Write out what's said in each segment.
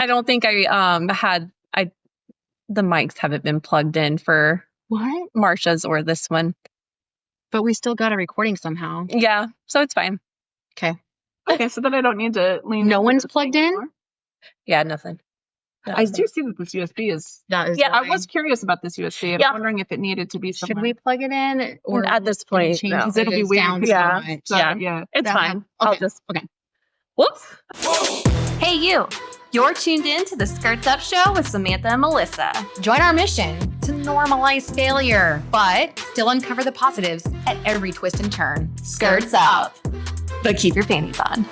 I don't think the mics haven't been plugged in for What? Marsha's or this one. But we still got a recording somehow. Yeah, so it's fine. Okay. Okay, so then I don't need to lean. No one's plugged in? anymore. Yeah, nothing. I do see that this USB is. That is Yeah, I was curious about this USB. Yeah. I'm wondering if it needed to be Should somewhere. we plug it in? Or At this will it point, change no. the It'll be weird. sound Yeah. so much? So, Yeah. yeah. It's That fine. okay. I'll just. Okay. Whoops. Hey, you! You're tuned in to the Skirts Up Show with Samantha and Melissa. Join our mission to normalize failure, but still uncover the positives at every twist and turn. Skirts up. But keep your panties on.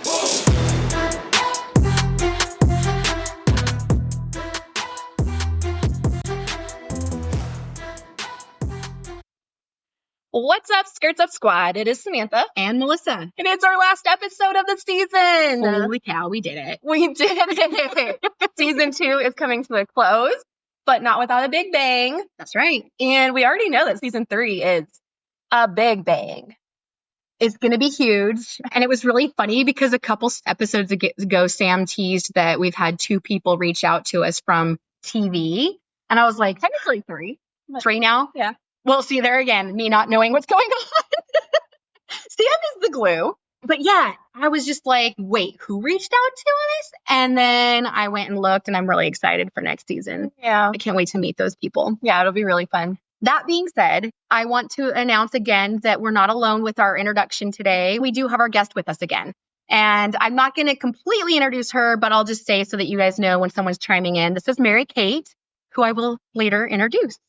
What's up, Skirts Up Squad? It is Samantha, And Melissa. and it's our last episode of the season. Holy cow, we did it. We did it. Season 2 is coming to a close, but not without a big bang. That's right. And we already know that season 3 is a big bang. It's going to be huge. And it was really funny because a couple episodes ago, Sam teased that we've had 2 people reach out to us from TV. And I was like, Technically 3. 3 now? Yeah. Well, see, there again, me not knowing what's going on. Sam is the glue. But yeah, I was just like, wait, who reached out to us? And then I went and looked, and I'm really excited for next season. Yeah. I can't wait to meet those people. Yeah, it'll be really fun. That being said, I want to announce again that we're not alone with our introduction today. We do have our guest with us again. And I'm not going to completely introduce her, but I'll just say so that you guys know when someone's chiming in. This is Mary Kate, who I will later introduce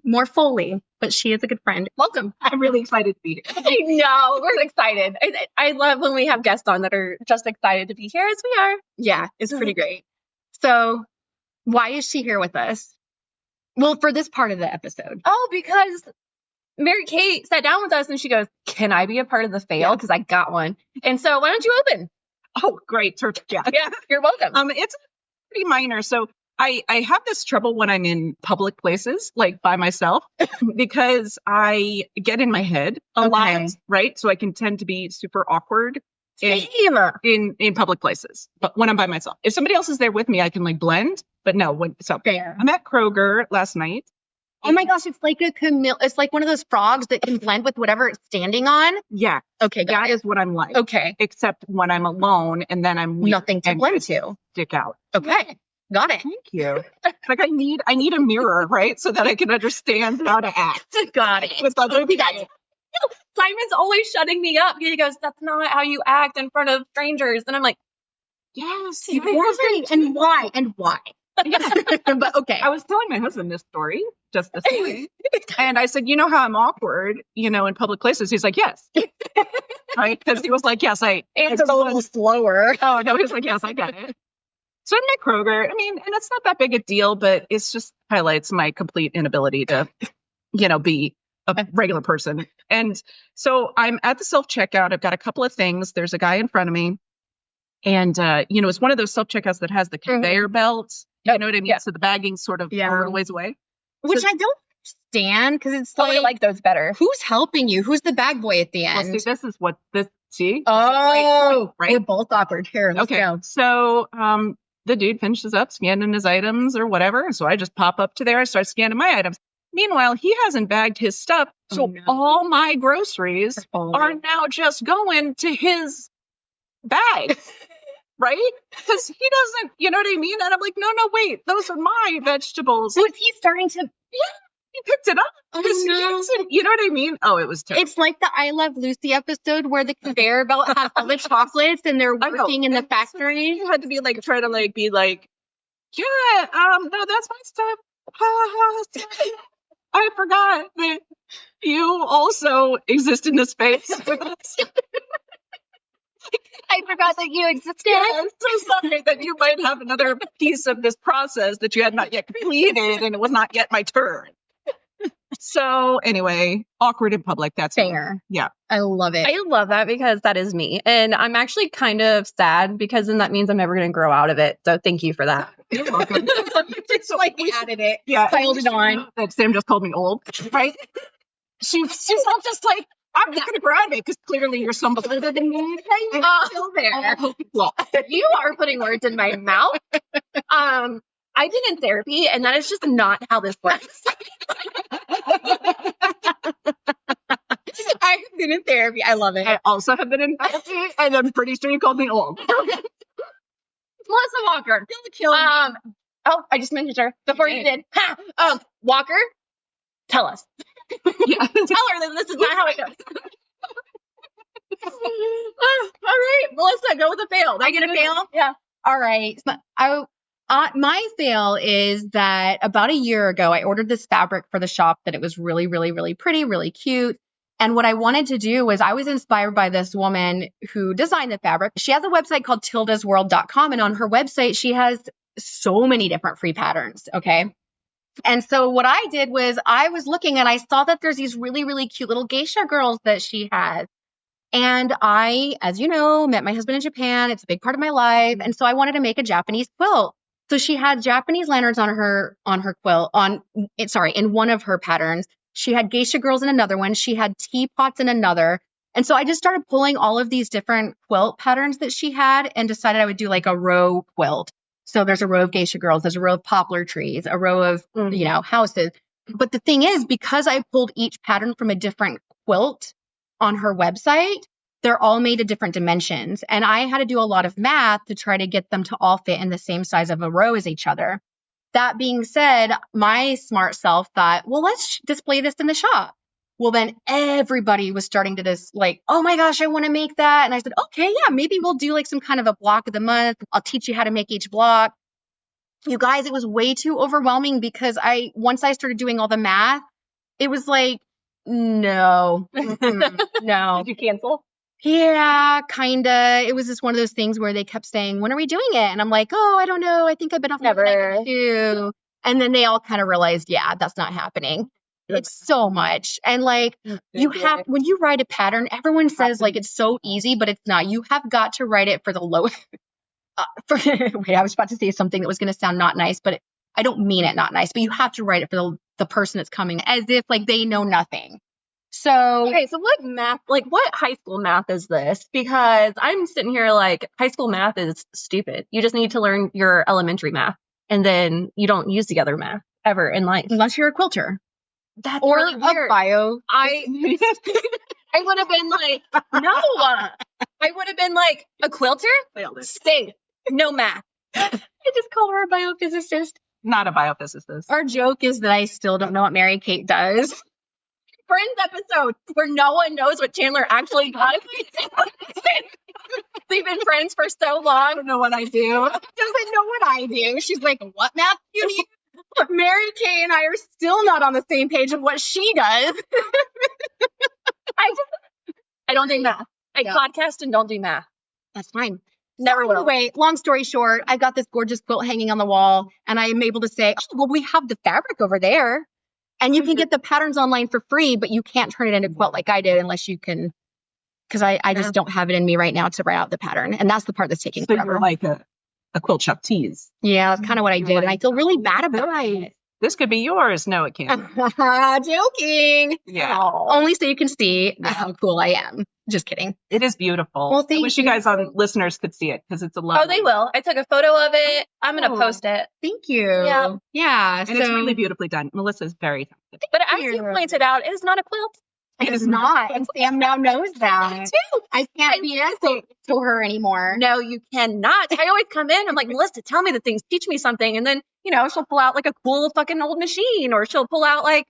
more fully, but she is a good friend. Welcome. I'm really excited to be here. I know. We're excited. I love when we have guests on that are just excited to be here as we are. Yeah, it's pretty great. So why is she here with us? Well, for this part of the episode. Oh, because Mary Kate sat down with us and she goes, "Can I be a part of the fail? Because I got one." And so why don't you open? Oh, great. Yeah. Yeah, you're welcome. It's pretty minor. So I have this trouble when I'm in public places, like by myself, because I get in my head a lot, right? So I can tend to be super awkward in public places, but when I'm by myself. If somebody else is there with me, I can like blend, but no. Fair. I'm at Kroger last night. Oh my gosh, it's like it's like one of those frogs that can blend with whatever it's standing on. Yeah. Okay, That is what I'm like. Okay. Except when I'm alone and then I'm weak Nothing to and blend just to. stick out. Okay. Got it. Thank you. Like I need a mirror, right? So that I can understand how to act Got it. with other people. Simon's always shutting me up. He goes, "That's not how you act in front of strangers." And I'm like, Yes. Right. And why? But okay. I was telling my husband this story just this morning. And I said, you know how I'm awkward, in public places? He's like, yes. Right? Because he was like, yes, Answered a little slower. Oh, no, he was like, yes, I get it. So I'm at Kroger. I mean, and it's not that big a deal, but it's just highlights my complete inability to, be a regular person. And so I'm at the self-checkout. I've got a couple of things. There's a guy in front of me. And, it's one of those self-checkouts that has the conveyor belts. You know what I mean? Yeah. So the bagging's sort of a little ways away. Which I don't understand because it's "Oh, I like those better." who's helping you? Who's the bag boy at the Well, end? see, this is what this, see? Oh, right? We're both awkward. Here, let's Okay. go. So, the dude finishes up scanning his items or whatever. So I just pop up to there and start scanning my items. Meanwhile, he hasn't bagged his stuff. So no. all my groceries Oh. are now just going to his bag. Right? Because he doesn't, you know what I mean? And I'm like, no, wait, those are my vegetables. So is he starting to? He picked it up. Oh, 'Cause he no. doesn't- you know what I mean? Oh, it was terrible. It's like the I Love Lucy episode where the conveyor belt has all the chocolates and they're I know. working in the factory. You had to be like, try to like, be like, yeah, no, that's my stuff. Sorry. I forgot that you also exist in this space with us. I forgot that you existed. Yeah, I'm so sorry that you might have another piece of this process that you had not yet completed and it was not yet my turn. So anyway, awkward in public. That's Fair. Yeah. I love it. I love that because that is me. And I'm actually kind of sad because then that means I'm never going to grow out of it. So thank you for that. You're welcome. It's like we added it. Yeah. Piled it on. That Sam just called me old, right? She's not just like, I'm not going to grab it because clearly you're somebody other than me. Still there. Well, You are putting words in my mouth. I've been in therapy, and that is just not how this works. I've been in therapy. I love it. I also have been in therapy, and I'm pretty sure you called me old. Melissa Walker. I just mentioned her before you did. Walker, tell us. Yeah. Tell her that this is not how it goes. All right, Melissa, go with a fail. I get a fail? Yeah. All right. So my fail is that about a year ago, I ordered this fabric for the shop that it was really, really, really pretty, really cute. And what I wanted to do was I was inspired by this woman who designed the fabric. She has a website called tildasworld.com. And on her website, she has so many different free patterns. Okay. And so what I did was I was looking and I saw that there's these really, really cute little geisha girls that she has. And I, as you know, met my husband in Japan. It's a big part of my life. And so I wanted to make a Japanese quilt. So she had Japanese lanterns on her quilt, in one of her patterns. She had geisha girls in another one. She had teapots in another. And so I just started pulling all of these different quilt patterns that she had and decided I would do like a row quilt. So there's a row of geisha girls, there's a row of poplar trees, a row of, houses. But the thing is, because I pulled each pattern from a different quilt on her website, they're all made of different dimensions. And I had to do a lot of math to try to get them to all fit in the same size of a row as each other. That being said, my smart self thought, well, let's display this in the shop. Well, then everybody was starting to just like, oh my gosh, I want to make that. And I said, okay, yeah, maybe we'll do like some kind of a block of the month. I'll teach you how to make each block. You guys, it was way too overwhelming because once I started doing all the math, it was like, no, no. Did you cancel? Yeah, kinda. It was just one of those things where they kept saying, when are we doing it? And I'm like, oh, I don't know. I think I've been off Never. too. And then they all kind of realized, yeah, that's not happening. It's so much. And like when you write a pattern, everyone says like it's so easy, but it's not. You have got to write it for the low. Wait, I was about to say something that was going to sound not nice, but I don't mean it not nice, but you have to write it for the person that's coming as if like they know nothing. So, okay, so what math, like what high school math is this? Because I'm sitting here like high school math is stupid. You just need to learn your elementary math and then you don't use the other math ever in life. Unless you're a quilter. That's Or really weird. a bio. I would have been like, no. I would have been like, a quilter? Safe. No math. I just call her a biophysicist. Not a biophysicist. Our joke is that I still don't know what Mary Kate does. Friends episode where no one knows what Chandler actually does. They've been friends for so long. I don't know what I do. Doesn't know what I do. She's like, what math do you need? Mary Kay and I are still not on the same page of what she does. I don't do math. I Yeah. podcast and don't do math. That's fine. Never will. Anyway, long story short, I've got this gorgeous quilt hanging on the wall, and I am able to say, oh, well, we have the fabric over there. And you can get the patterns online for free, but you can't turn it into a quilt like I did unless you can, because I just don't have it in me right now to write out the pattern. And that's the part that's taking So forever. you're like a quilt shop tease. Yeah, that's kind of what I did. And I feel really bad about it. This could be yours. No, it can't. Joking. Yeah. Only so you can see how cool I am. Just kidding. It is beautiful. Well, thank I wish you guys listeners could see it because it's a Oh, lovely. they will. I took a photo of it. I'm going to post it. Thank you. Yeah. Yeah. And it's really beautifully done. Melissa's very talented. But as you pointed out, it is not a quilt. It is not. And Sam now knows that. Too. I can't be to her anymore. No, you cannot. I always come in. I'm like, Melissa, tell me the things. Teach me something. And then, she'll pull out like a cool fucking old machine, or she'll pull out like,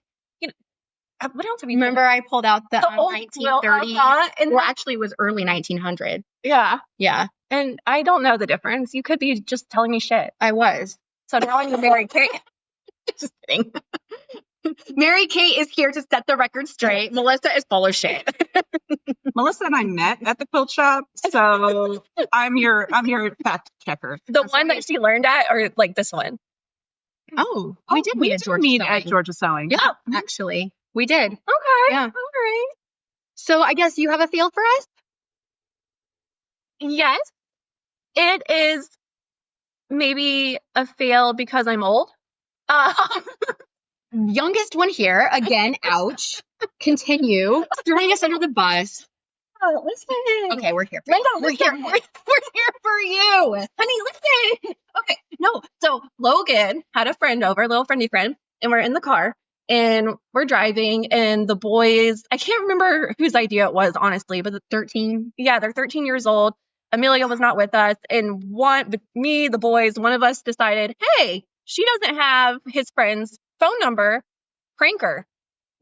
what else have you Remember I pulled out the old quilt 1930s? and Well, actually, it was early 1900. yeah. Yeah, And I don't know the difference. You could be just telling me shit. I was. So now I'm Mary Kate. Just kidding. Mary Kate is here to set the record straight. Melissa is full of shit. Melissa and I met at the quilt shop, so I'm your fact checker. The one that she learned at, or like this one? Oh, we did meet at Georgia meet Sewing. at Georgia Sewing. Yeah, actually, we did. Okay. Yeah. All right. So I guess you have a fail for us? Yes. It is maybe a fail because I'm old. Youngest one here. Again, ouch. continue throwing us under the bus. Oh, listen. Okay, we're here. For Linda, you. We're listen. here. We're here for you. Honey, listen. Okay. No. So Logan had a friend over, a little friendly friend, and we're in the car and we're driving and the boys, I can't remember whose idea it was, honestly, but 13. yeah, they're 13 years old. Amelia was not with us. And me, the boys, one of us decided, hey, she doesn't have his friend's phone number, prank her.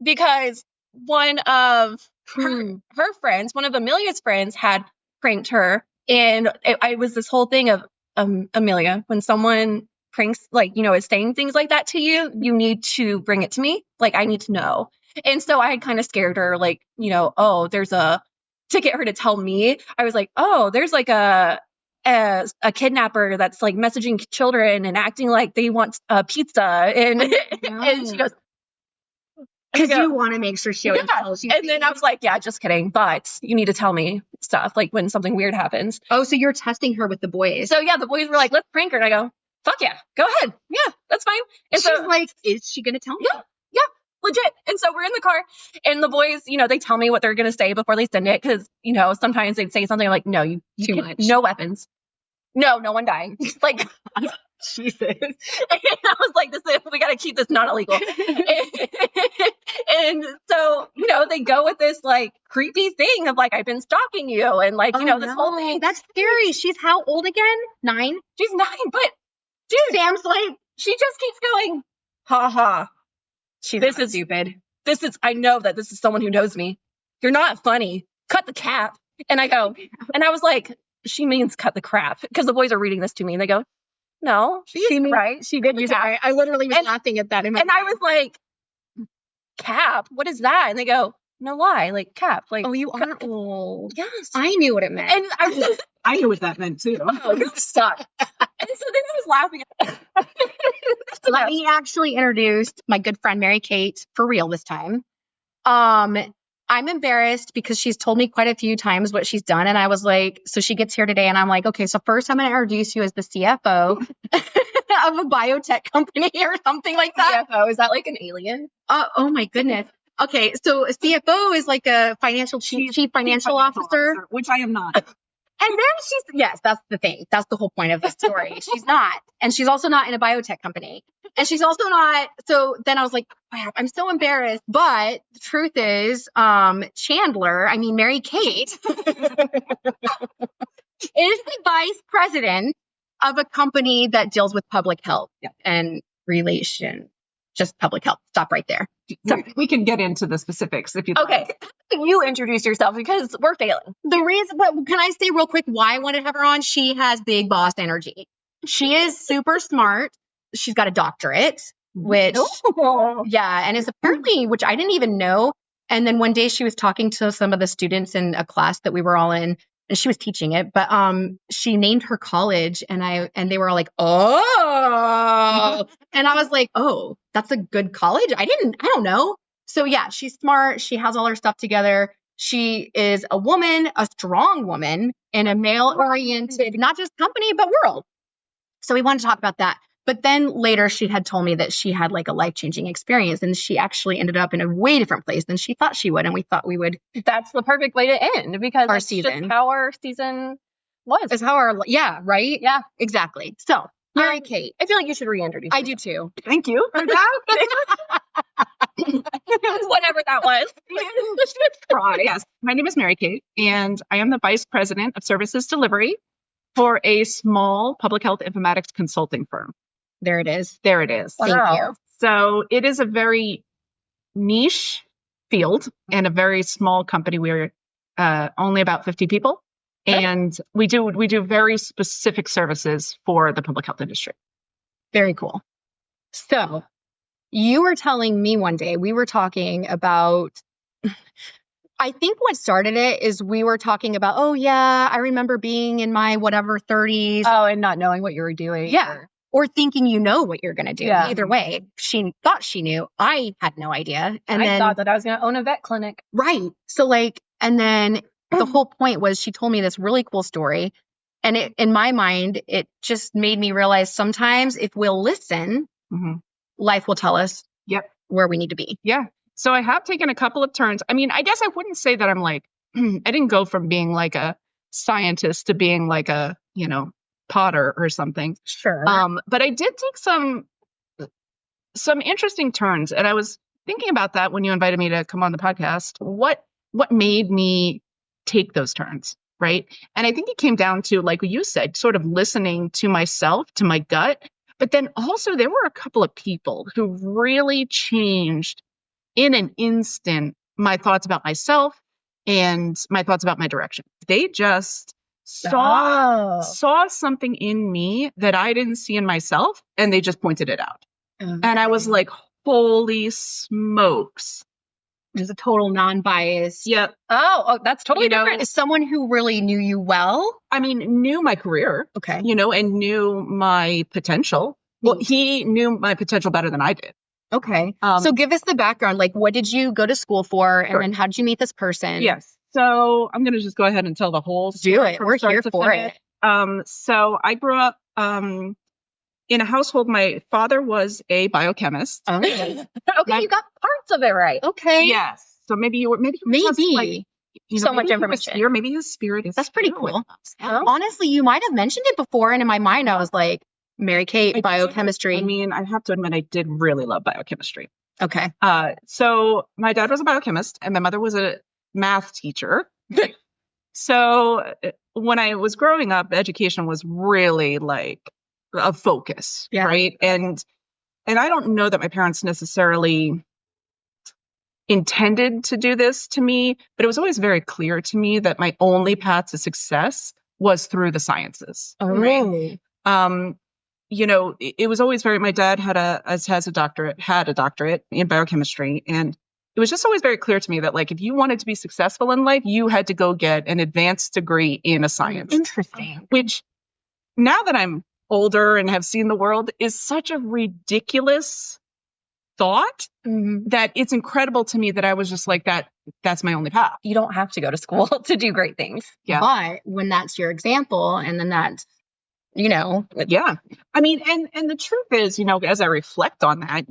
Because one of her friends, one of Amelia's friends had pranked her. And it was this whole thing of, Amelia, when someone pranks, like, is saying things like that to you, you need to bring it to me. Like, I need to know. And so I had kind of scared her, like, oh, to get her to tell me, I was like, oh, there's like a kidnapper that's like messaging children and acting like they want pizza. And, and she goes, because you want to make sure she always tells you. And then I was like, yeah, just kidding. But you need to tell me stuff, like when something weird happens. Oh, so you're testing her with the boys. So yeah, the boys were like, let's prank her. And I go, fuck yeah, go ahead. Yeah, that's fine. And she's so like, is she going to tell me? Yeah, legit. And so we're in the car and the boys, they tell me what they're going to say before they send it. Cause sometimes they'd say something like, no, you too much. No weapons. No one dying. Like, Jesus. And I was like, we got to keep this not illegal. and so, they go with this like creepy thing of like, I've been stalking you. And like, this whole thing. That's scary. She's how old again? 9? She's 9, but dude, Sam's like, she just keeps going, ha ha. This is stupid. I know that this is someone who knows me. You're not funny. Cut the cap. And I go, and I was like, she means cut the crap. Because the boys are reading this to me and they go, no, she means right. She did use it right. I literally was laughing at that. And I was like, cap? What is that? And they go, no, why? Like cap. Like, oh, you are old. Yes. I knew what it meant. And I knew what that meant too. Oh, you suck. And so then I was laughing at Let me actually introduce my good friend Mary Kate for real this time. I'm embarrassed because she's told me quite a few times what she's done. And I was like, so she gets here today and I'm like, okay, so first I'm going to introduce you as the CFO of a biotech company or something like that. CFO, is that like an alien? Oh my goodness. Okay, so a CFO is like a chief financial officer, which I am not. And then yes, that's the thing. That's the whole point of the story. She's not. And she's also not in a biotech company. And she's also not. So then I was like, wow, I'm so embarrassed. But the truth is, Mary Kate is the vice president of a company that deals with public health and relation. Just public health. Stop right there. We can get into the specifics if you'd like. You introduce yourself because we're failing. The reason, but can I say real quick why I wanted to have her on? She has big boss energy. She is super smart. She's got a doctorate, which, and is apparently, which I didn't even know. And then one day she was talking to some of the students in a class that we were all in, and she was teaching it, but she named her college and they were all like, oh, and I was like, oh, that's a good college. I don't know. So yeah, she's smart. She has all her stuff together. She is a woman, a strong woman in a male oriented, not just company, but world. So we wanted to talk about that. But then later she had told me that she had like a life-changing experience and she actually ended up in a way different place than she thought she would. And we thought we would. That's the perfect way to end because our season. Just how our season was. It's how our, right? Yeah, exactly. So Mary Kate. I feel like you should reintroduce I do too. Thank you for that. Whatever that was. Try. Yes. My name is Mary Kate and I am the Vice President of Services Delivery for a small public health informatics consulting firm. There it is. There it is. Thank you. So it is a very niche field and a very small company. We're only about 50 people. And we do very specific services for the public health industry. Very cool. So you were telling me one day, we were talking about, I think what started it is we were talking about, oh yeah, I remember being in my whatever 30s. Oh, and not knowing what you were doing. Yeah. Or thinking you know what you're going to do. Yeah. Either way, she thought she knew. I had no idea. And I thought that I was going to own a vet clinic. Right. So and then the whole point was she told me this really cool story. And in my mind, it just made me realize sometimes if we'll listen, life will tell us where we need to be. Yeah. So I have taken a couple of turns. I mean, I guess I wouldn't say that I'm like, I didn't go from being like a scientist to being like a, potter or something. Sure. But I did take some interesting turns, and I was thinking about that when you invited me to come on the podcast. What made me take those turns, right? And I think it came down to, like you said, sort of listening to myself, to my gut. But then also there were a couple of people who really changed in an instant my thoughts about myself and my thoughts about my direction. They just saw something in me that I didn't see in myself, and they just pointed it out. And I was like, holy smokes. Just a total non-bias. Yep. Oh, that's totally different. Is someone who really knew you well? I mean, knew my career. Okay. And knew my potential. Well, he knew my potential better than I did. Okay. So give us the background. Like, what did you go to school for? And then how did you meet this person? Yes. So I'm going to just go ahead and tell the whole story. Do it. We're here for it. So I grew up in a household. My father was a biochemist. Oh. Okay, you got parts of it right. Okay. Yes. So maybe you just, like, so much maybe information. Maybe his spirit is. That's pretty cool. Honestly, you might have mentioned it before, and in my mind, I was like, Mary Kate, biochemistry. I mean, I have to admit, I did really love biochemistry. Okay. So my dad was a biochemist, and my mother was a math teacher. So when I was growing up, education was really like a focus, right? And I don't know that my parents necessarily intended to do this to me, but it was always very clear to me that my only path to success was through the sciences. Oh. Right? It was always my dad has a doctorate in biochemistry, and it was just always very clear to me that, like, if you wanted to be successful in life, you had to go get an advanced degree in a science. Interesting. Which, now that I'm older and have seen the world, is such a ridiculous thought that it's incredible to me that I was just like that. That's my only path. You don't have to go to school to do great things. Yeah. But when that's your example, and then that's, Yeah. I mean, and the truth is, as I reflect on that,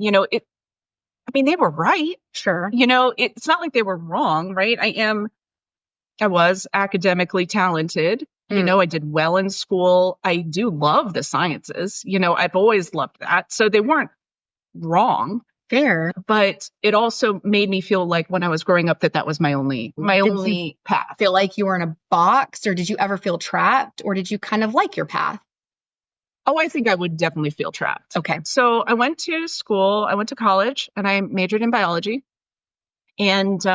they were right. Sure. It's not like they were wrong, right? I was academically talented. I did well in school. I do love the sciences. I've always loved that. So they weren't wrong. Fair. But it also made me feel like when I was growing up that was my only path. Feel like you were in a box, or did you ever feel trapped, or did you kind of like your path? Oh, I think I would definitely feel trapped. Okay. So I went to school, I went to college, and I majored in biology. And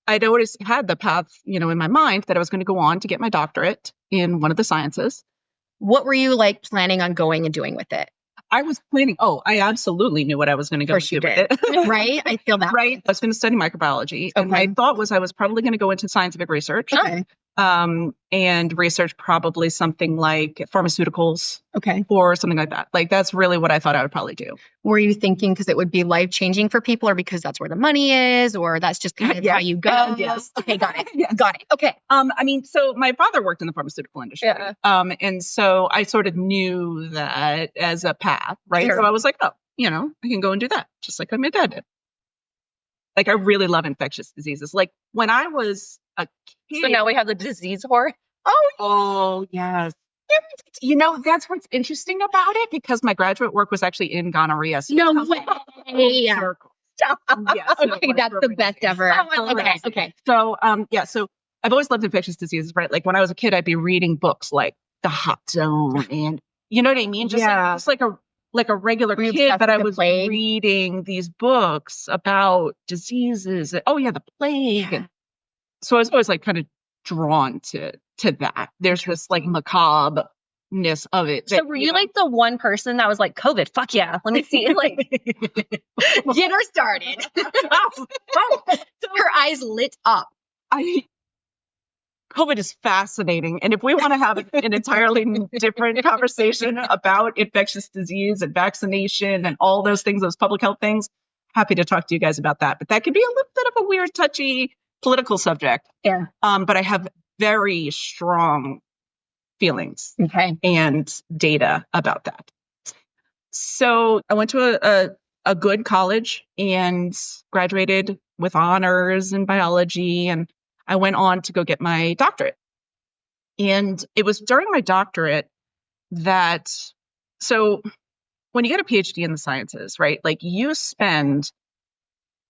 I'd always had the path, in my mind that I was going to go on to get my doctorate in one of the sciences. What were you planning on going and doing with it? I was planning. Oh, I absolutely knew what I was going to go do with it. Right? I feel that. Right. I was going to study microbiology. And my thought was I was probably going to go into scientific research. Okay. And research probably something like pharmaceuticals. Okay. Or something like that. Like, that's really what I thought I would probably do. Were you thinking because it would be life-changing for people, or because that's where the money is, or that's just kind of how you go? Yes. Okay, got it. Got it. Okay. So my father worked in the pharmaceutical industry. Yeah. And so I sort of knew that as a path, right? Sure. So I was like, I can go and do that, just like my dad did. Like, I really love infectious diseases. Like, when I was a kid. So now we have the disease horror. Oh, yes. That's what's interesting about it, because my graduate work was actually in gonorrhea. So No way. Stop. Yes, okay, that's the best ever. Okay. So, so I've always loved infectious diseases, right? Like, when I was a kid, I'd be reading books like The Hot Zone, and you know what I mean? Just like a regular kid, but I was reading these books about diseases. The plague. Yeah. So I was always kind of drawn to that. There's this macabreness of it. So were you like the one person that was like, COVID, fuck yeah, let me see it, get her started. Her eyes lit up. COVID is fascinating. And if we want to have an entirely different conversation about infectious disease and vaccination and all those things, those public health things, happy to talk to you guys about that. But that could be a little bit of a weird, touchy political subject. Yeah. But I have very strong feelings and data about that. So I went to a good college and graduated with honors in biology. And I went on to go get my doctorate. And it was during my doctorate that, so when you get a PhD in the sciences, right, like you spend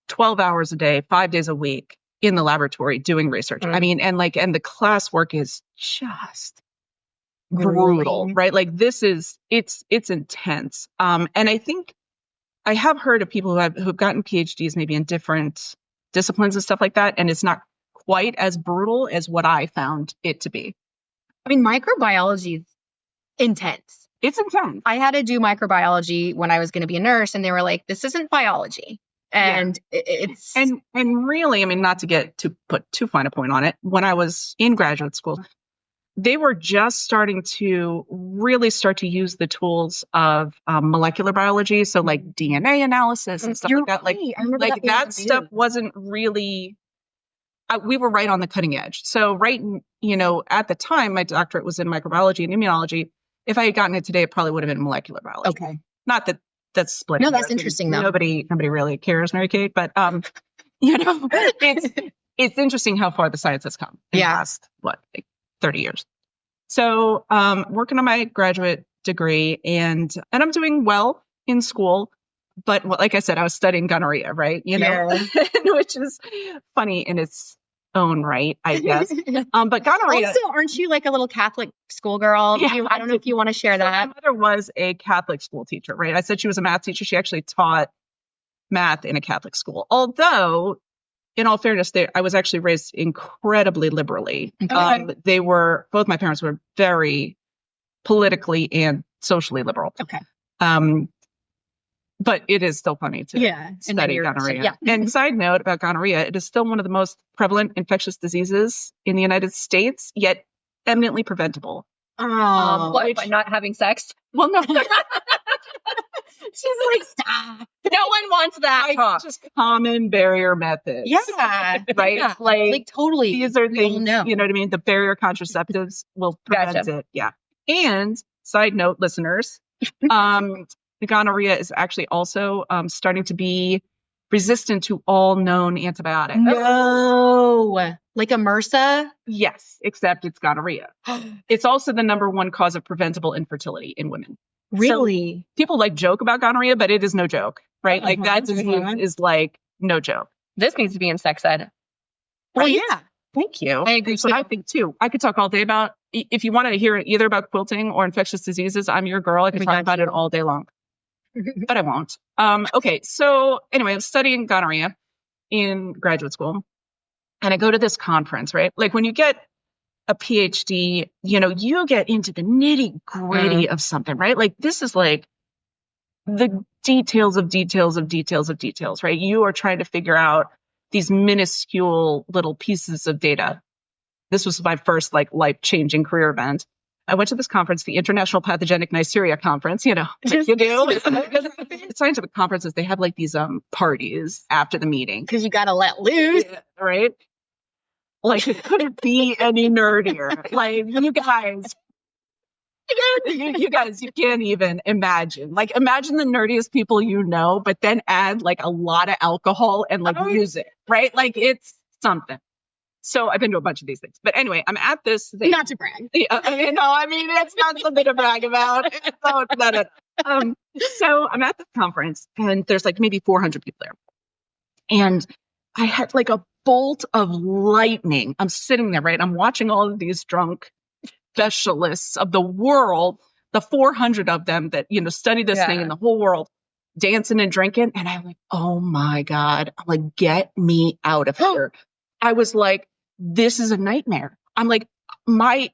12 hours a day, 5 days a week in the laboratory doing research. I mean, and the classwork is just brutal, right? Like it's intense. And I think I have heard of people who've gotten PhDs maybe in different disciplines and stuff like that, and it's not quite as brutal as what I found it to be. I mean, microbiology is intense. It's intense. I had to do microbiology when I was going to be a nurse, and they were like, "This isn't biology," and it's and really, I mean, not to put too fine a point on it. When I was in graduate school, they were just starting to really start to use the tools of molecular biology, so like DNA analysis and stuff like that. Right. I remember Like that stuff wasn't really. We were right on the cutting edge. So at the time, my doctorate was in microbiology and immunology. If I had gotten it today, it probably would have been molecular biology. Okay. Not that that's split. No, that's interesting though. Nobody really cares, Mary Kate. But it's interesting how far the science has come in the last 30 years. So working on my graduate degree, and I'm doing well in school. But like I said, I was studying gonorrhea, right? Which is funny in its own right, I guess. But gonorrhea. Also, aren't you like a little Catholic schoolgirl? Yeah, I don't know if you want to share that. My mother was a Catholic school teacher, right? I said she was a math teacher. She actually taught math in a Catholic school. Although, in all fairness, I was actually raised incredibly liberally. Okay. Both my parents were very politically and socially liberal. Okay. But it is still funny to study gonorrhea. Yeah. And side note about gonorrhea, it is still one of the most prevalent infectious diseases in the United States, yet eminently preventable. By not having sex? Well, no. She's like, stop. No one wants that talk. Just common barrier methods. Yeah. Right? Yeah. Like totally. these are We all things, know. you know what I mean? The barrier contraceptives will prevent it. Yeah. And side note, listeners, the gonorrhea is actually also starting to be resistant to all known antibiotics. No. Like a MRSA? Yes, except it's gonorrhea. It's also the number one cause of preventable infertility in women. Really? So people like joke about gonorrhea, but it is no joke, right? Like that disease is like no joke. This needs to be in sex ed. Well, yeah. Thank you. I agree. That's what I think too. I could talk all day about, if you want to hear either about quilting or infectious diseases, I'm your girl. I could talk about it all day long. But I won't. Okay, so anyway, I'm studying gonorrhea in graduate school, and I go to this conference, right? Like when you get a PhD, you get into the nitty gritty of something, right? Like this is like the details of details of details of details, right? You are trying to figure out these minuscule little pieces of data. This was my first life-changing career event. I went to this conference, the International Pathogenic Neisseria Conference, like you do. Scientific conferences, they have like these parties after the meeting. Because you got to let loose. Yeah, right? Like it couldn't be any nerdier. Like you guys, you can't even imagine. Like imagine the nerdiest people but then add like a lot of alcohol and like music, right? Like it's something. So I've been to a bunch of these things. But anyway, I'm at this thing. Not to brag. It's not something to brag about. So I'm at this conference and there's like maybe 400 people there. And I had like a bolt of lightning. I'm sitting there, right? I'm watching all of these drunk specialists of the world, the 400 of them that, study this thing in the whole world, dancing and drinking. And I'm like, oh my God, I'm like, get me out of here. I was like, this is a nightmare. I'm like, my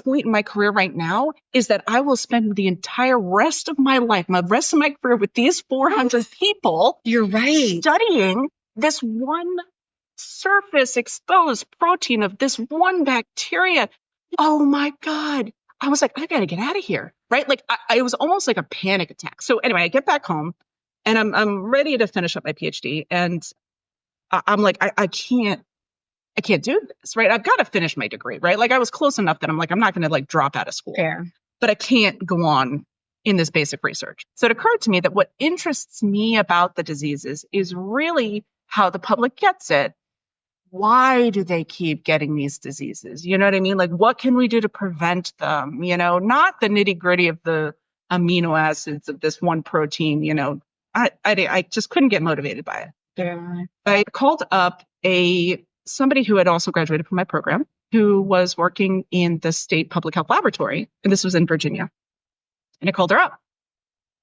point in my career right now is that I will spend the entire rest of my life, my rest of my career with these 400 people. You're right. Studying this one surface exposed protein of this one bacteria. Oh my God. I was like, I got to get out of here. Right. Like it was almost like a panic attack. So anyway, I get back home and I'm ready to finish up my PhD. And I'm like, I can't do this, right? I've got to finish my degree, right? Like I was close enough that I'm like, I'm not going to like drop out of school. Fair. But I can't go on in this basic research. So it occurred to me that what interests me about the diseases is really how the public gets it. Why do they keep getting these diseases? You know what I mean? Like, what can we do to prevent them? You know, not the nitty gritty of the amino acids of this one protein. You know, I just couldn't get motivated by it. Yeah. I called up somebody who had also graduated from my program, who was working in the state public health laboratory, and this was in Virginia. And I called her up,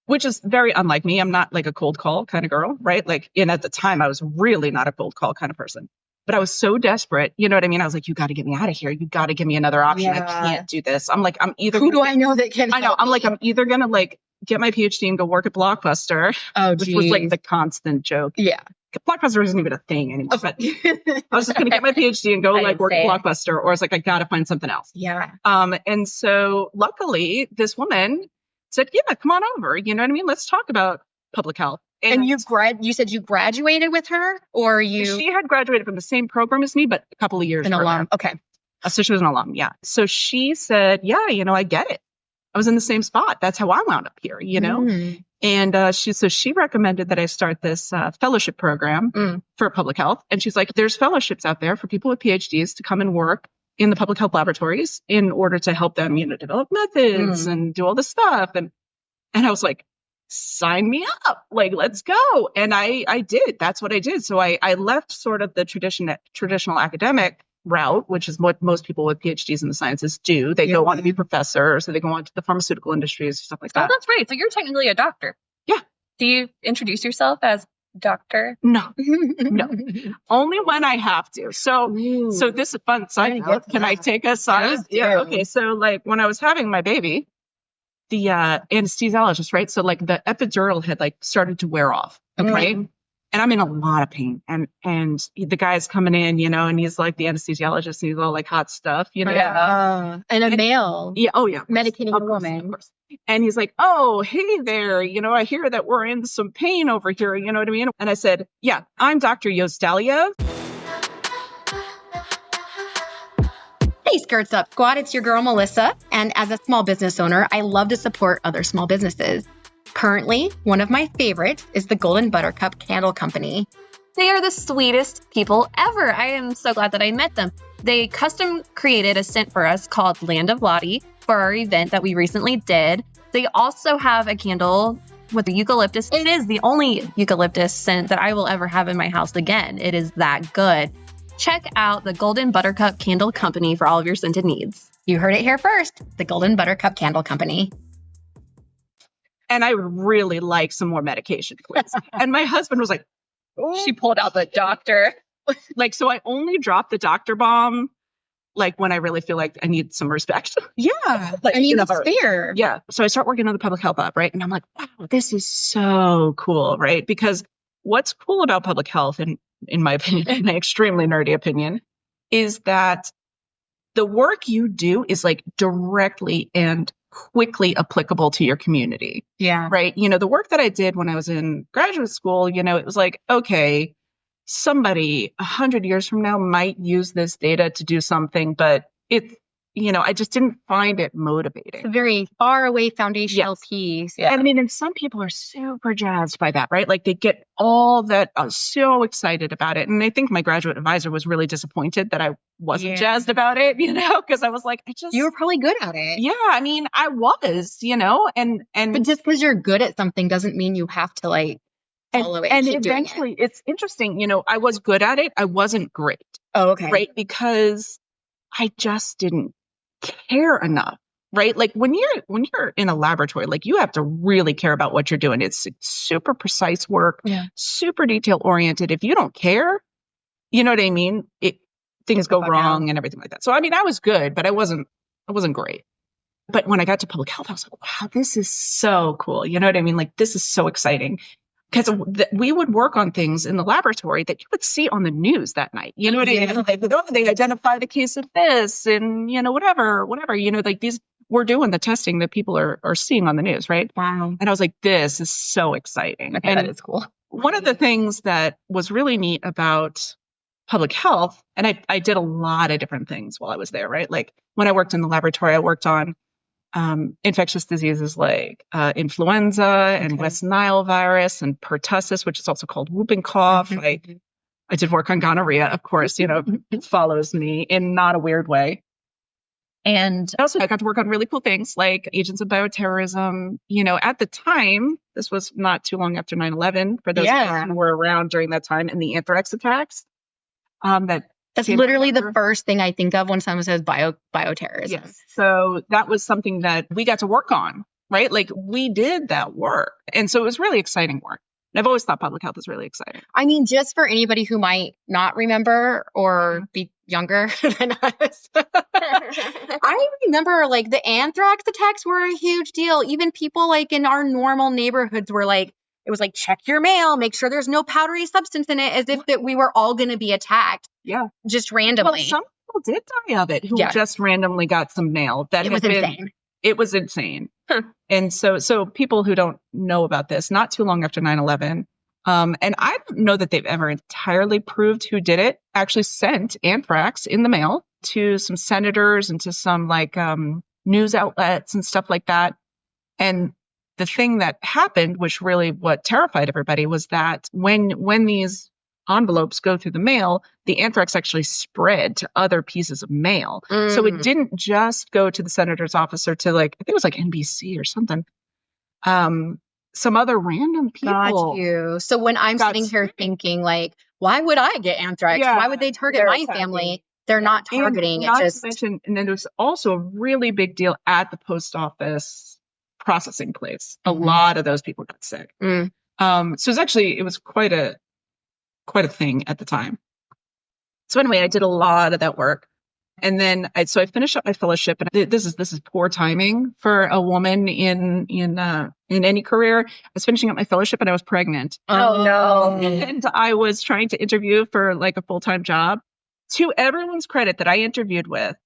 which is very unlike me. I'm not like a cold call kind of girl, right? Like, and at the time, I was really not a cold call kind of person. But I was so desperate, you know what I mean? I was like, you got to get me out of here. You got to give me another option. Yeah. I can't do this. I'm like, I'm either. Who do I know that can? I know. help I'm like, me? I'm either gonna like get my PhD and go work at Blockbuster, Oh, which was like geez. the constant joke. Yeah. Blockbuster isn't even a thing anymore. But I was just gonna get my PhD and go I like didn't work at say it. Blockbuster, or I was like, I gotta find something else. Yeah. And so luckily, this woman said, "Yeah, come on over. You know what I mean? Let's talk about public health." And you said you graduated with her, or She had graduated from the same program as me, but a couple of years an earlier. alum? Okay. So she was an alum, yeah. So she said, "Yeah, you know, I get it. I was in the same spot. That's how I wound up here, you know." Mm. And she recommended that I start this fellowship program for public health. And she's like, "There's fellowships out there for people with PhDs to come and work in the public health laboratories in order to help them, you know, develop methods and do all this stuff." And I was like, sign me up, like, let's go. And I did. That's what I did. So I left sort of the traditional academic route, which is what most people with PhDs in the sciences do. They go on to be professors, or they go on to the pharmaceutical industries, stuff like Oh, that. that's right. So you're technically a doctor. Yeah. Do you introduce yourself as doctor? No, only when I have to. So this is a fun side Trying to note. get to Can I that. take a side? Yes, Yeah. do. Okay. So like when I was having my baby, the anesthesiologist, right? So like the epidural had like started to wear off. Okay. Right? And I'm in a lot of pain. And the guy's coming in, you know, and he's like the anesthesiologist, and he's all like hot stuff, you know? And a male Yeah. Oh, yeah. medicating Of a course, woman. of course. And he's like, "Oh, hey there. You know, I hear that we're in some pain over here. You know what I mean?" And I said, "Yeah, I'm Dr. Yostaliev." Hey, Skirts Up Squad, it's your girl, Melissa. And as a small business owner, I love to support other small businesses. Currently, one of my favorites is the Golden Buttercup Candle Company. They are the sweetest people ever. I am so glad that I met them. They custom created a scent for us called Land of Lottie for our event that we recently did. They also have a candle with the eucalyptus. It is the only eucalyptus scent that I will ever have in my house again. It is that good. Check out the Golden Buttercup Candle Company for all of your scented needs. You heard it here first, the Golden Buttercup Candle Company. And I would really like some more medication, please. And my husband was like, She pulled out the doctor. like, so I only drop the doctor bomb, like when I really feel like I need some respect. Yeah. Like, I mean, in a it's hurry. fair. Yeah. So I start working on the public health app, right? And I'm like, wow, this is so cool, right? Because what's cool about public health, and in my opinion, in my extremely nerdy opinion, is that the work you do is like directly and quickly applicable to your community, Yeah. right? You know, the work that I did when I was in graduate school, you know, it was like, okay, somebody 100 years from now might use this data to do something, but it's, you know, I just didn't find it motivating. It's a very far away foundational Yes. piece. Yeah. And I mean, and some people are super jazzed by that, right? Like they get all that, so excited about it. And I think my graduate advisor was really disappointed that I wasn't Yeah. jazzed about it, you know, because I was like, You were probably good at it. yeah, I mean, I was, you know, and But just because you're good at something doesn't mean you have to like follow it. and keep doing it. eventually it's interesting, you know, I was good at it. I wasn't great, Oh, okay. right? Because I just didn't care enough, right? Like when you're in a laboratory, like you have to really care about what you're doing. It's super precise work, Yeah. super detail oriented. If you don't care, you know what I mean? Things go the fuck wrong and everything like that. So I mean, I was good, but I wasn't great. But when I got to public health, I was like, wow, this is so cool. You know what I mean? Like this is so exciting. Because we would work on things in the laboratory that you would see on the news that night. You know what I mean? Like, oh, they identified a case of this and, you know, whatever, you know, like we're doing the testing that people are seeing on the news, right? Wow. And I was like, this is so exciting. Okay, And that is cool. one of the things that was really neat about public health, and I did a lot of different things while I was there, right? Like when I worked in the laboratory, I worked on infectious diseases like influenza and West Nile virus and pertussis, which is also called whooping cough. I did work on gonorrhea, of course, it follows me in not a weird way. And also I got to work on really cool things like agents of bioterrorism. At the time, this was not too long after 9/11 for those who were around during that time, and the anthrax attacks. That's literally the first thing I think of when someone says bioterrorism. Yes. So that was something that we got to work on, right? Like we did that work. And so it was really exciting work. And I've always thought public health is really exciting. I mean, just for anybody who might not remember or be younger than us, I remember like the anthrax attacks were a huge deal. Even people like in our normal neighborhoods were like, it was like, check your mail, make sure there's no powdery substance in it, as if that we were all going to be attacked. Yeah. Just randomly. Well, some people did die of it who just randomly got some mail. It was insane. It was insane. And so people who don't know about this, not too long after 9/11, and I don't know that they've ever entirely proved who did it, actually sent anthrax in the mail to some senators and to some like news outlets and stuff like that. And the thing that happened, which really what terrified everybody, was that when these envelopes go through the mail, the anthrax actually spread to other pieces of mail. So it didn't just go to the senator's office or to like, I think it was like NBC or something. Some other random people. Got you. So when I'm sitting here thinking like, why would I get anthrax? Yeah, why would they target my family? They're not targeting. And then there's also a really big deal at the post office processing place. A lot of those people got sick. So it was quite a thing at the time. So anyway, I did a lot of that work. And then I finished up my fellowship, and this is poor timing for a woman in any career. I was finishing up my fellowship and I was pregnant. Oh no. And I was trying to interview for like a full-time job. To everyone's credit that I interviewed with,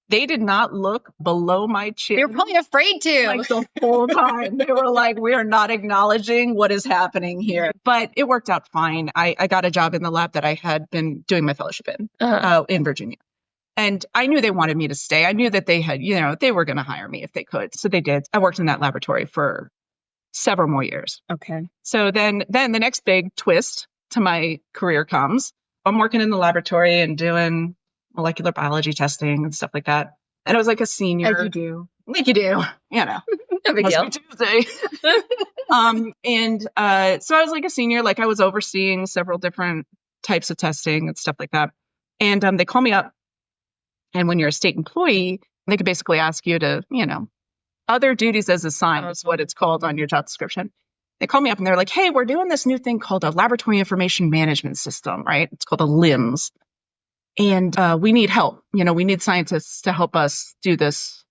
they did not look below my chin. They were probably afraid to. Like the whole time. They were like, we are not acknowledging what is happening here. But it worked out fine. I got a job in the lab that I had been doing my fellowship in Virginia. And I knew they wanted me to stay. I knew that they had, they were going to hire me if they could. So they did. I worked in that laboratory for several more years. Okay. So then the next big twist to my career comes. I'm working in the laboratory and doing molecular biology testing and stuff like that. And I was like a senior. As you do. Like you do, No big deal. Tuesday. So I was like a senior, like I was overseeing several different types of testing and stuff like that. And they call me up. And when you're a state employee, they could basically ask you to, other duties as assigned is what it's called on your job description. They call me up and they're like, hey, we're doing this new thing called a laboratory information management system, right? It's called a LIMS. And we need help. We need scientists to help us do this,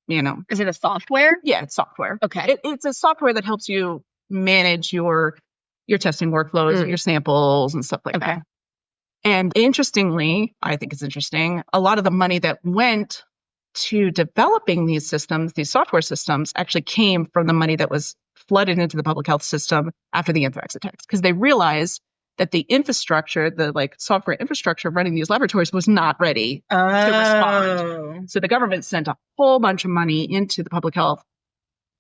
Is it a software? Yeah, it's software. Okay. It's a software that helps you manage your testing workflows, your samples and stuff like that. And interestingly, I think it's interesting, a lot of the money that went to developing these systems, these software systems, actually came from the money that was flooded into the public health system after the anthrax attacks, because they realized that the infrastructure, the like software infrastructure running these laboratories was not ready to respond. So the government sent a whole bunch of money into the public health.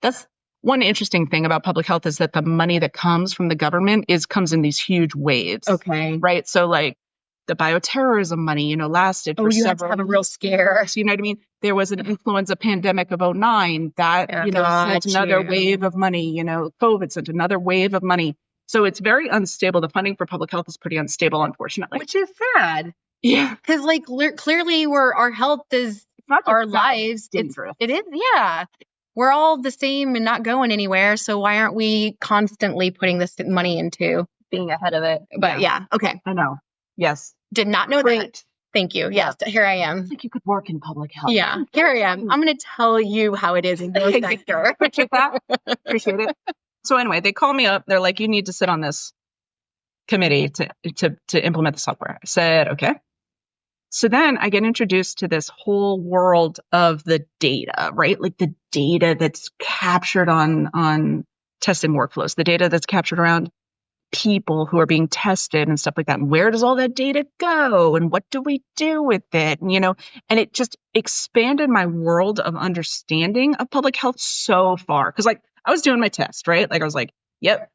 That's one interesting thing about public health, is that the money that comes from the government comes in these huge waves. Okay. Right. So like the bioterrorism money, lasted for you several had to have a real scare. years. You know what I mean? There was an influenza pandemic of 2009 that, sent another wave of money. COVID sent another wave of money. So it's very unstable. The funding for public health is pretty unstable, unfortunately. Which is sad. Yeah. Because like clearly our health is our lives. It is. Yeah. We're all the same and not going anywhere. So why aren't we constantly putting this money into Being ahead of it. But yeah. Okay. I know. Yes. Did not know that. Thank you. Yes. Here I am. It's like you could work in public health. Yeah. Here I am. I'm going to tell you how it is in your sector. Appreciate that. Appreciate it. So anyway, they call me up. They're like, you need to sit on this committee to implement the software. I said, okay. So then I get introduced to this whole world of the data, right? Like the data that's captured on testing workflows, the data that's captured around people who are being tested and stuff like that. And where does all that data go? And what do we do with it? And, and it just expanded my world of understanding of public health so far. Cause like I was doing my test, right? Like I was like, yep,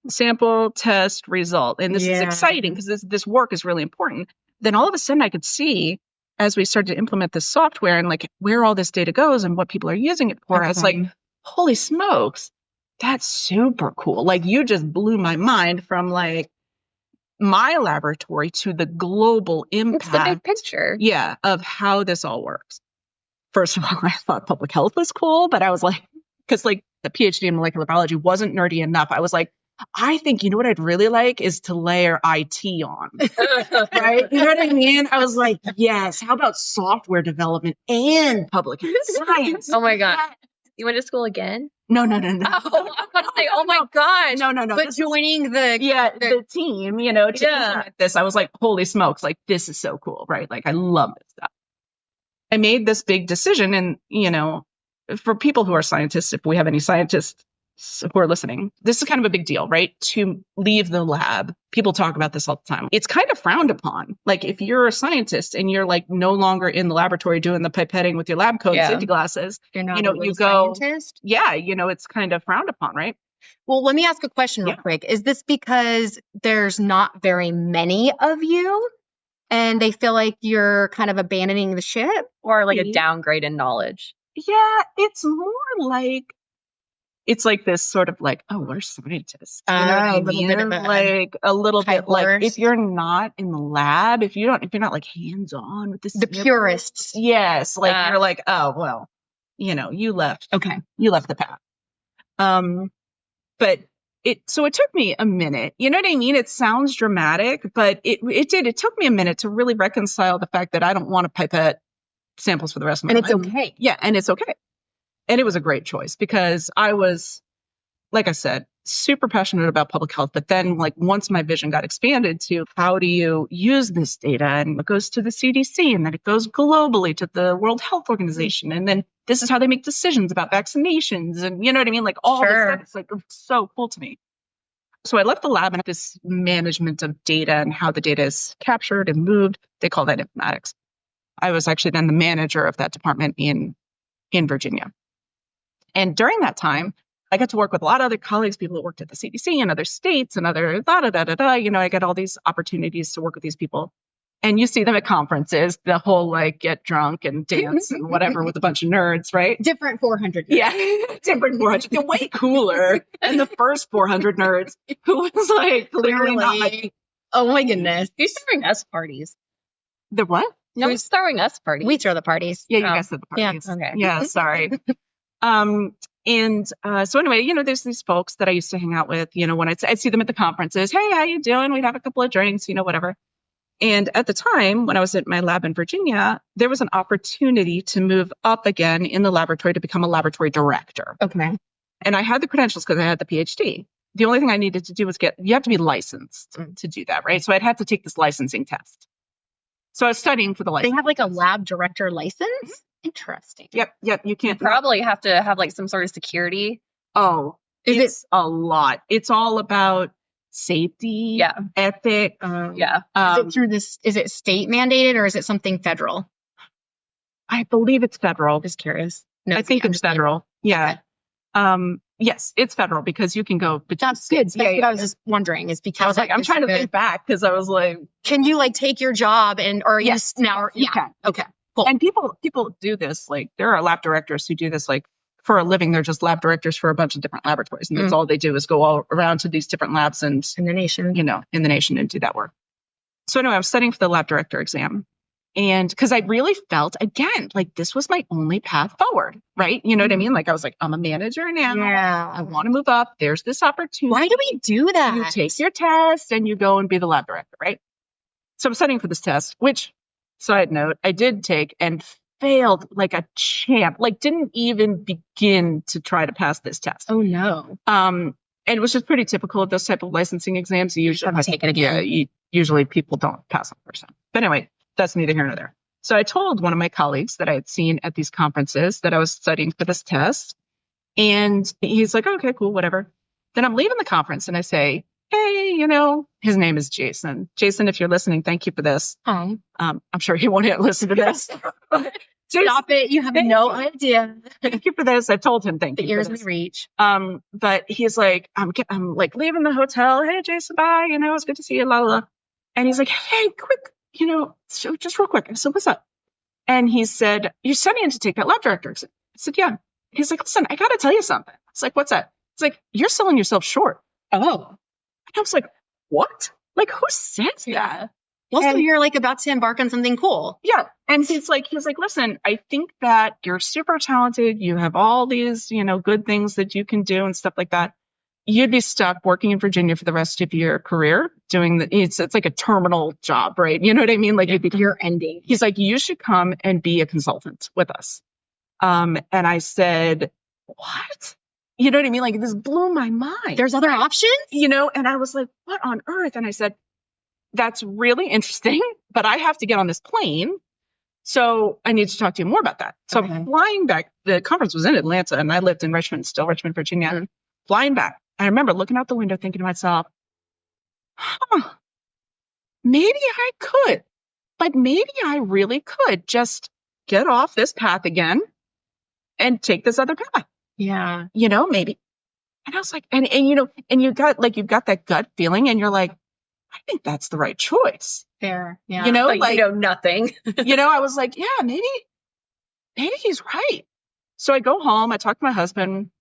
sample, test, result. And this is exciting because this work is really important. Then all of a sudden I could see as we started to implement this software and like where all this data goes and what people are using it for. I was like, holy smokes, that's super cool. Like you just blew my mind from like my laboratory to the global impact. It's the big picture. Yeah, of how this all works. First of all, I thought public health was cool, but I was like, because like the PhD in molecular biology wasn't nerdy enough. I was like, I think, what I'd really like is to layer IT on, right? You know what I mean? I was like, yes, how about software development and public health science? Oh my God. You went to school again? No. Oh, I was about to say, oh my gosh. No. But joining the team, to implement this, I was like, holy smokes, like this is so cool, right? Like I love this stuff. I made this big decision and, for people who are scientists, if we have any scientists who are listening, this is kind of a big deal, right? To leave the lab. People talk about this all the time. It's kind of frowned upon. Like if you're a scientist and you're like no longer in the laboratory doing the pipetting with your lab coat and safety glasses, you're not you go, scientist. Yeah, it's kind of frowned upon, right? Well, let me ask a question real quick. Is this because there's not very many of you and they feel like you're kind of abandoning the ship? Or like a downgrade in knowledge? Yeah, it's more like, it's like this sort of like, oh, we're scientists. You know what I mean? Like a little bit like if you're not in the lab, if you're not like hands on with the purists. Yes. Like you're like, oh, well, you left. Okay. You left the path. But it took me a minute. You know what I mean? It sounds dramatic, but it took me a minute to really reconcile the fact that I don't want to pipette samples for the rest of my life. And it's okay. Yeah. And it's okay. And it was a great choice because I was, like I said, super passionate about public health. But then like once my vision got expanded to how do you use this data, and it goes to the CDC and then it goes globally to the World Health Organization. And then this is how they make decisions about vaccinations. And you know what I mean? Like all this stuff, it's like so cool to me. So I left the lab and this management of data and how the data is captured and moved. They call that informatics. I was actually then the manager of that department in Virginia. And during that time, I got to work with a lot of other colleagues, people that worked at the CDC and other states and other I got all these opportunities to work with these people. And you see them at conferences, the whole like get drunk and dance and whatever with a bunch of nerds, right? Different 400 nerds. Yeah, different 400. They're way cooler than the first 400 nerds who was like clearly not like, oh my goodness. Who's throwing us parties? The what? No, who's throwing us parties? We throw the parties. Yeah, you guys throw the parties. Yeah, okay. Yeah, sorry. So anyway, there's these folks that I used to hang out with, when I'd see them at the conferences. Hey, how you doing? We'd have a couple of drinks, whatever. And at the time when I was at my lab in Virginia, there was an opportunity to move up again in the laboratory to become a laboratory director. Okay. And I had the credentials because I had the PhD. The only thing I needed to do was you have to be licensed to do that, right? So I'd have to take this licensing test. So I was studying for the license. They have like a lab director license? Mm-hmm. Interesting. Yep. You can't. You probably have to have like some sort of security. Oh, it's a lot. It's all about safety, ethics. Is it through this? Is it state mandated or is it something federal? I believe it's federal. Just curious. No, I think it's federal. Yeah. Okay. Yes, it's federal because you can go. But that's good. That's what I was just wondering. Is because I was like, I'm trying to think back because I was like, can you like take your job or yes now? You can. Okay. Cool. And people do this, like there are lab directors who do this like for a living. They're just lab directors for a bunch of different laboratories. And that's all they do is go all around to these different labs and in the nation, and do that work. So anyway, I was studying for the lab director exam. And because I really felt, again, like this was my only path forward, right? You know what I mean? Like I was like, I'm a manager now. Yeah. I want to move up. There's this opportunity. Why do we do that? You take your test and you go and be the lab director, right? So I'm studying for this test, which, side note, I did take and failed like a champ, like didn't even begin to try to pass this test. Oh no. And it was just pretty typical of those type of licensing exams. You usually have to take it again. Yeah, usually people don't pass them first time. But anyway, that's neither here nor there. So I told one of my colleagues that I had seen at these conferences that I was studying for this test. And he's like, okay, cool, whatever. Then I'm leaving the conference and I say, hey, his name is Jason. Jason, if you're listening, thank you for this. Oh, I'm sure he won't listen to this. Jason, stop it. You have no idea. thank you for this. I told him thank The you for ears we this. reach. But he's like, I'm like leaving the hotel. Hey, Jason, bye. It's good to see you. La la la. And he's like, hey, quick, so just real quick. I said, what's up? And he said, you're studying in to take that lab director. I said, yeah. He's like, listen, I got to tell you something. It's like, what's that? It's like, you're selling yourself short. Oh, And I was like, what? Like, who says that? also, And- you're like about to embark on something cool. Yeah. And he's like, listen, I think that you're super talented. You have all these, good things that you can do and stuff like that. You'd be stuck working in Virginia for the rest of your career doing it's like a terminal job, right? You know what I mean? Like You're ending. he's like, you should come and be a consultant with us. And I said, what? You know what I mean? Like this blew my mind. There's other options? And I was like, what on earth? And I said, that's really interesting, but I have to get on this plane. So I need to talk to you more about that. So Okay. I'm flying back. The conference was in Atlanta and I lived in Richmond, Virginia. Mm-hmm. Flying back. I remember looking out the window thinking to myself, maybe I could. Like maybe I really could just get off this path again and take this other path. Yeah. Maybe. And I was like, and you've got that gut feeling and you're like, I think that's the right choice. Fair. Yeah. Nothing. I was like, yeah, maybe he's right. So I go home, I talk to my husband,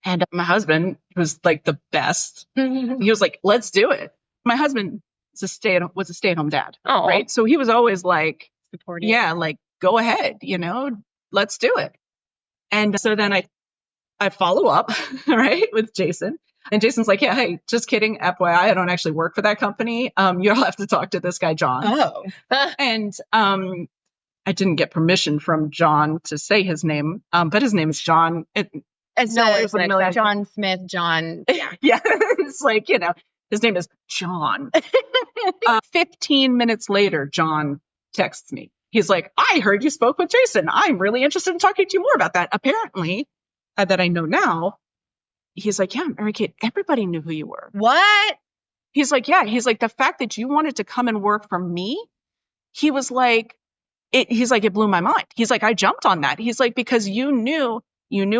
and my husband was like the best. He was like, let's do it. My husband was a stay-at-home dad, Oh, right? So he was always like, Supportive. yeah, like go ahead, let's do it. And so then I follow up, right, with Jason. And Jason's like, yeah, hey, just kidding. FYI, I don't actually work for that company. You'll have to talk to this guy, John. Oh. And I didn't get permission from John to say his name, but his name is John. It was a million. John Smith, John. Yeah, it's like, his name is John. 15 minutes later, John texts me. He's like, I heard you spoke with Jason. I'm really interested in talking to you more about that. Apparently, that I know now, he's like, yeah, Mary Kate, everybody knew who you were. What? He's like, yeah. He's like, the fact that you wanted to come and work for me, he was like, it blew my mind. He's like, I jumped on that. He's like, because you knew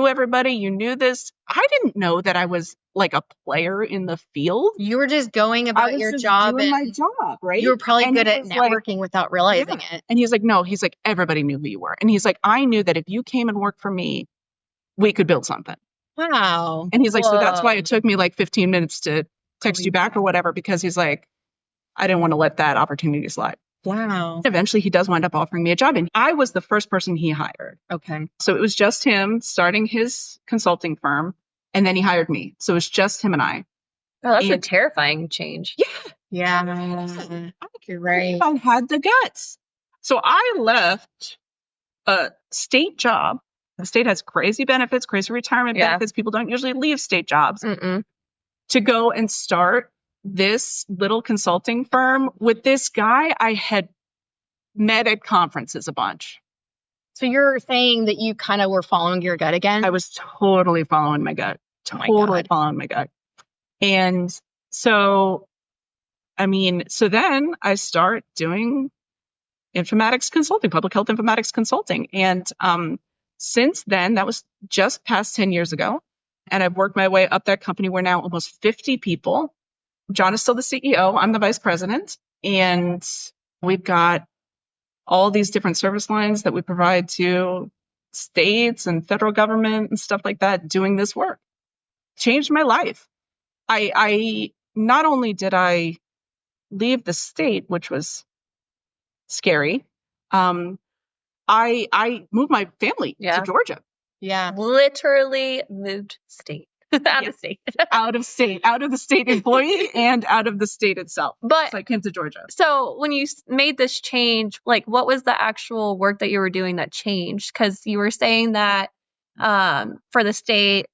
everybody, you knew this. I didn't know that I was like a player in the field. You were just going I about was your just job doing and my job, right? you were probably And good he at was like- networking without realizing it. And he's like, no, he's like, everybody knew who you were. And he's like, I knew that if you came and worked for me, we could build something. Wow. And he's like, so that's why Whoa. it took me like 15 minutes to text you back or whatever, because he's like, I didn't want to let that opportunity slide. Wow. Eventually, he does wind up offering me a job, and I was the first person he hired. Okay. So it was just him starting his consulting firm, and then he hired me. So it was just him and I. Oh, that's a And- terrifying change. Yeah. You're right. I had the guts. So I left a state job. The state has crazy benefits, crazy retirement Yeah. benefits. People don't usually leave state jobs Mm-mm. to go and start this little consulting firm with this guy I had met at conferences a bunch. So you're saying that you kind of were following your gut again? I was totally following my gut. Oh my Totally God. following my gut. And so then I start doing informatics consulting, public health informatics consulting. And since then, that was just past 10 years ago. And I've worked my way up that company. We're now almost 50 people. John is still the CEO. I'm the vice president. And we've got all these different service lines that we provide to states and federal government and stuff like that doing this work. Changed my life. I not only did I leave the state, which was scary, I moved my family Yeah. to Georgia. Yeah. Literally moved state. Out of state. out of the state employee and out of the state itself. But So I came to Georgia. so when you made this change, like what was the actual work that you were doing that changed? Because you were saying that for the state,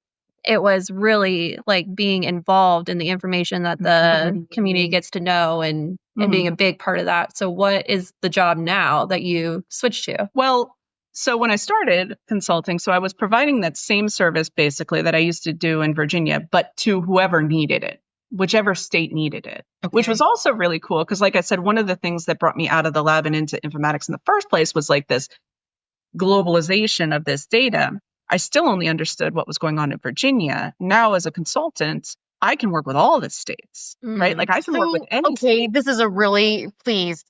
it was really like being involved in the information that the community gets to know and being a big part of that. So what is the job now that you switched to? Well, so when I started consulting, so I was providing that same service basically that I used to do in Virginia, but to whoever needed it. whichever state needed it, which was also really cool. Because like I said, one of the things that brought me out of the lab and into informatics in the first place was like this globalization of this data. I still only understood what was going on in Virginia. Now, as a consultant, I can work with all the states, right? Like I can work with any state. This is a really, please,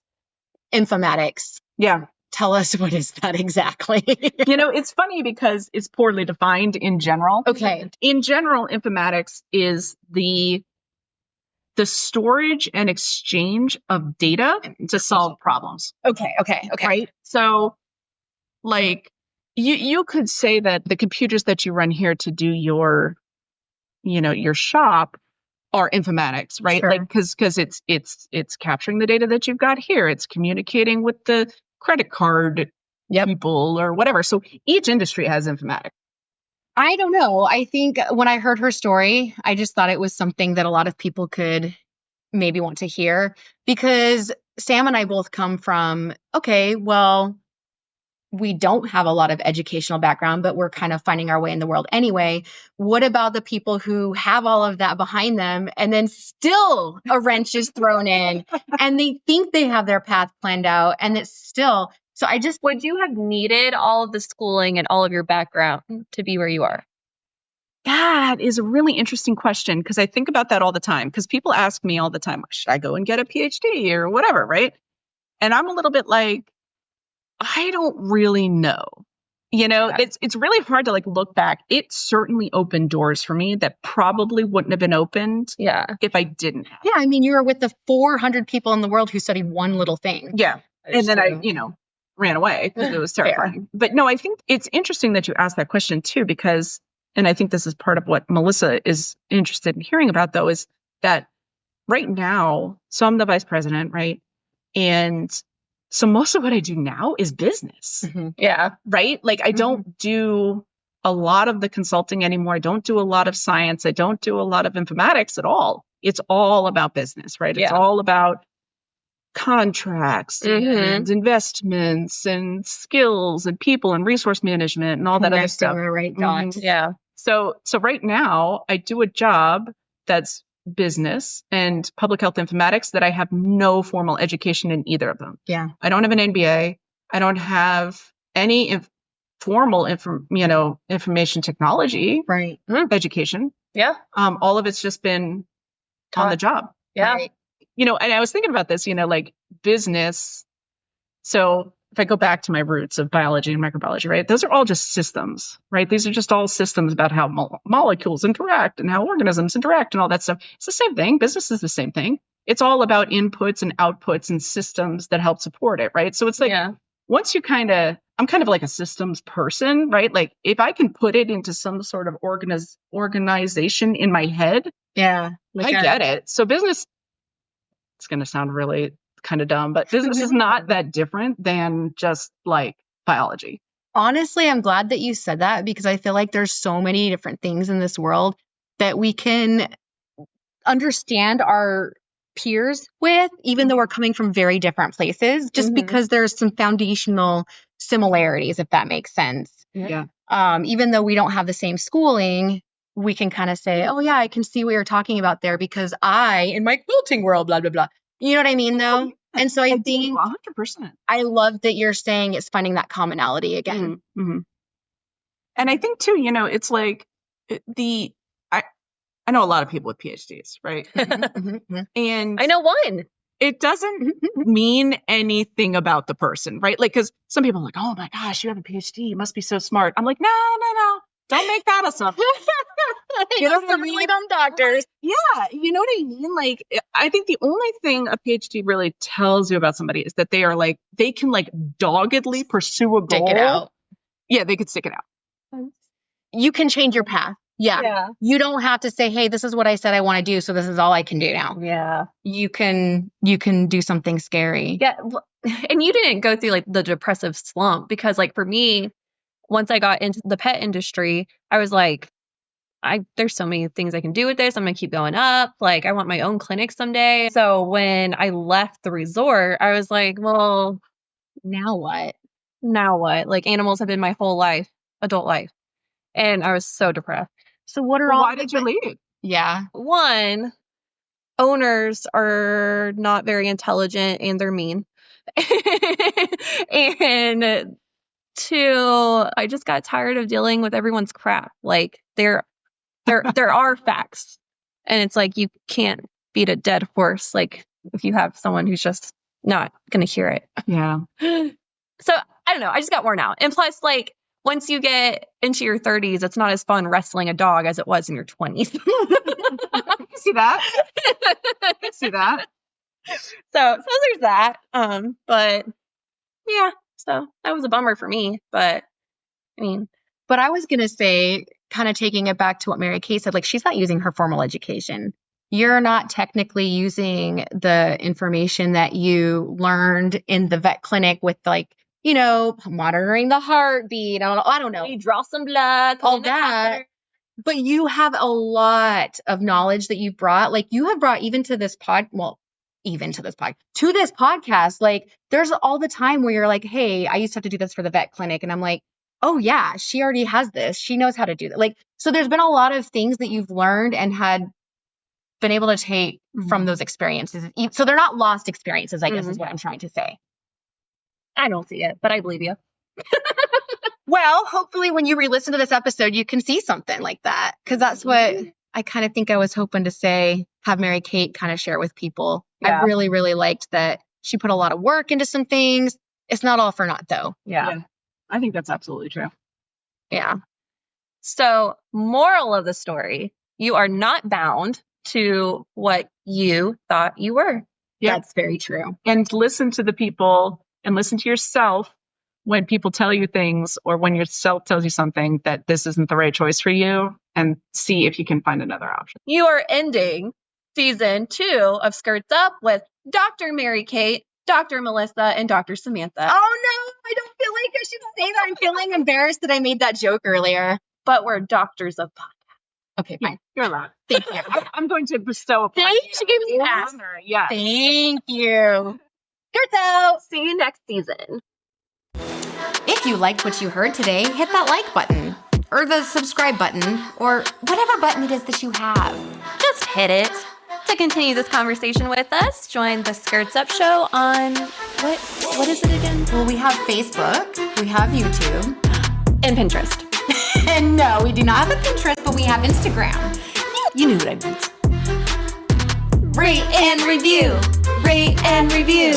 informatics. Yeah. Tell us, what is that exactly? It's funny because it's poorly defined in general. Okay. In general, informatics is the storage and exchange of data to solve problems. Okay. Right? So, like, you could say that the computers that you run here to do your shop are informatics, right? Sure. Like, because it's capturing the data that you've got here. It's communicating with the credit card people or whatever. So each industry has informatics. I don't know. I think when I heard her story, I just thought it was something that a lot of people could maybe want to hear, because Sam and I both come from, okay, well, we don't have a lot of educational background, but we're kind of finding our way in the world anyway. What about the people who have all of that behind them and then still a wrench is thrown in and they think they have their path planned out and it's still, so I just, Would you have needed all of the schooling and all of your background to be where you are? That is a really interesting question, because I think about that all the time, because people ask me all the time, should I go and get a PhD or whatever, right? And I'm a little bit like, I don't really know. It's really hard to like look back. It certainly opened doors for me that probably wouldn't have been opened if I didn't have. Yeah, I mean, you were with the 400 people in the world who studied one little thing. Yeah. And then I, ran away because it was terrifying. But no, I think it's interesting that you asked that question too, because, and I think this is part of what Melissa is interested in hearing about, though, is that right now, so I'm the vice president, right? And so most of what I do now is business. Mm-hmm. Yeah. Right? Like I don't do a lot of the consulting anymore. I don't do a lot of science. I don't do a lot of informatics at all. It's all about business, right? It's all about contracts and investments and skills and people and resource management and all that other stuff. Right, dots. Yeah. So right now I do a job that's business and public health informatics that I have no formal education in either of them. Yeah. I don't have an MBA. I don't have any formal information technology education. Yeah. All of it's just been on the job. Yeah. Right. And I was thinking about this, like business. So if I go back to my roots of biology and microbiology, right, those are all just systems, right? These are just all systems about how molecules interact and how organisms interact and all that stuff. It's the same thing. Business is the same thing. It's all about inputs and outputs and systems that help support it, right? So it's like, once you I'm kind of like a systems person, right? Like if I can put it into some sort of organization in my head, I get it. So business, it's going to sound really kind of dumb, but business is not that different than just like biology. Honestly, I'm glad that you said that, because I feel like there's so many different things in this world that we can understand our peers with, even though we're coming from very different places, just because there's some foundational similarities, if that makes sense. Yeah. Even though we don't have the same schooling, we can kind of say, oh yeah, I can see what you're talking about there, because in my quilting world, blah, blah, blah. You know what I mean, though? And so I think 100%. I love that you're saying it's finding that commonality again. Mm-hmm. And I think too, it's like I know a lot of people with PhDs, right? And I know one. It doesn't mean anything about the person, right? Like, because some people are like, oh my gosh, you have a PhD, you must be so smart. I'm like, no. Don't make that assumption. You know, some really dumb doctors. Yeah, you know what I mean? Like, I think the only thing a PhD really tells you about somebody is that they can doggedly pursue a goal. Stick it out. Yeah, they could stick it out. You can change your path. Yeah. You don't have to say, hey, this is what I said I want to do, so this is all I can do now. Yeah. You can do something scary. Yeah. And you didn't go through the depressive slump, because for me, once I got into the pet industry, I was like, there's so many things I can do with this. I'm going to keep going up. I want my own clinic someday. So when I left the resort, I was like, well, now what? Animals have been my whole life, adult life. And I was so depressed. So what are why did you leave? Yeah. One, owners are not very intelligent and they're mean. And two, I just got tired of dealing with everyone's crap. Like there are facts, and it's like you can't beat a dead horse. Like if you have someone who's just not gonna hear it. Yeah. So I don't know. I just got worn out. And plus, like once you get into your 30s, it's not as fun wrestling a dog as it was in your 20s. See that? I see that. So there's that. But yeah, so that was a bummer for me. But I mean, But I was going to say, kind of taking it back to what Mary Kay said, like she's not using her formal education. You're not technically using the information that you learned in the vet clinic with like, you know, monitoring the heartbeat. I don't know. you draw some blood, All clean the that. catheter. But you have a lot of knowledge that you've brought. Like you have brought to this podcast, like there's all the time where you're like, hey, I used to have to do this for the vet clinic. And I'm like, oh yeah, she already has this. She knows how to do that. Like, so there's been a lot of things that you've learned and had been able to take from those experiences. So they're not lost experiences, I guess is what I'm trying to say. I don't see it, but I believe you. Well, hopefully when you re-listen to this episode, you can see something like that. Because that's what I kind of think I was hoping to say, have Mary Kate kind of share with people. Yeah. I really, really liked that she put a lot of work into some things. It's not all for naught, though. Yeah. I think that's absolutely true. Yeah. So, moral of the story, you are not bound to what you thought you were. Yeah. That's very true. And listen to the people and listen to yourself when people tell you things or when yourself tells you something that this isn't the right choice for you, and see if you can find another option. You are ending season 2 of Skirts Up with Dr. Mary Kate, Dr. Melissa, and Dr. Samantha. Oh, no, I don't feel like I should say that. I'm feeling embarrassed that I made that joke earlier. But we're doctors of podcast. Okay, fine. You're allowed. Thank you. I'm going to bestow upon Thank you. She gave me you. a pass. Honor. Yeah. Thank you. Skirts out. See you next season. If you liked what you heard today, hit that like button, or the subscribe button, or whatever button it is that you have. Just hit it. To continue this conversation with us, join the Skirts Up Show on, what is it again? Well, we have Facebook, we have YouTube, And Pinterest. and no, we do not have a Pinterest, but we have Instagram. You knew what I meant. Rate and review. Rate and review.